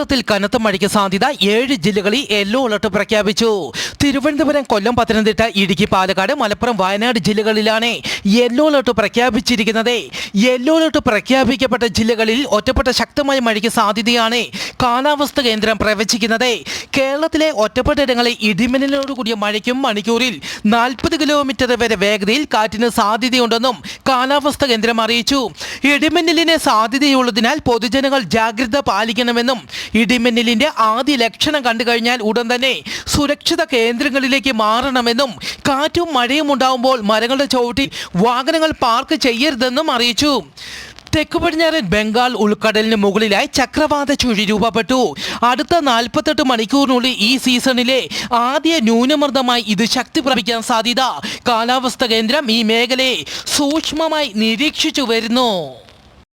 കേരളത്തിൽ കനത്ത മഴയ്ക്ക് സാധ്യത 7 ജില്ലകളിൽ യെല്ലോ അലർട്ട് പ്രഖ്യാപിച്ചു. തിരുവനന്തപുരം, കൊല്ലം, പത്തനംതിട്ട, ഇടുക്കി, പാലക്കാട്, മലപ്പുറം, വയനാട് ജില്ലകളിലാണ് യെല്ലോ അലർട്ട് പ്രഖ്യാപിച്ചിരിക്കുന്നത്. യെല്ലോ അലർട്ട് പ്രഖ്യാപിക്കപ്പെട്ട ജില്ലകളിൽ ഒറ്റപ്പെട്ട ശക്തമായ മഴയ്ക്ക് സാധ്യതയാണ് കാലാവസ്ഥാ കേന്ദ്രം പ്രവചിക്കുന്നത്. കേരളത്തിലെ ഒറ്റപ്പെട്ടയിടങ്ങളിൽ ഇടിമിന്നലോടുകൂടിയ മഴയ്ക്കും മണിക്കൂറിൽ 40 കിലോമീറ്റർ വരെ വേഗതയിൽ കാറ്റിന് സാധ്യതയുണ്ടെന്നും കാലാവസ്ഥാ കേന്ദ്രം അറിയിച്ചു. ഇടിമിന്നലിന് സാധ്യതയുള്ളതിനാൽ പൊതുജനങ്ങൾ ജാഗ്രത പാലിക്കണമെന്നും ഇടിമിന്നലിന്റെ ആദ്യ ലക്ഷണം കണ്ടു കഴിഞ്ഞാൽ ഉടൻ തന്നെ സുരക്ഷിത കേന്ദ്രങ്ങളിലേക്ക് മാറണമെന്നും കാറ്റും മഴയും ഉണ്ടാകുമ്പോൾ മരങ്ങളുടെ ചുവട്ടിൽ വാഹനങ്ങൾ പാർക്ക് ചെയ്യരുതെന്നും അറിയിച്ചു. തെക്ക് പടിഞ്ഞാറൻ ബംഗാൾ ഉൾക്കടലിന് മുകളിലായി ചക്രവാത ചുഴി രൂപപ്പെട്ടു. അടുത്ത 48 മണിക്കൂറിനുള്ളിൽ ഈ സീസണിലെ ആദ്യ ന്യൂനമർദ്ദമായി ഇത് ശക്തി പ്രാപിക്കാൻ സാധ്യത. കാലാവസ്ഥാ കേന്ദ്രം ഈ മേഖലയെ സൂക്ഷ്മമായി നിരീക്ഷിച്ചു വരുന്നു.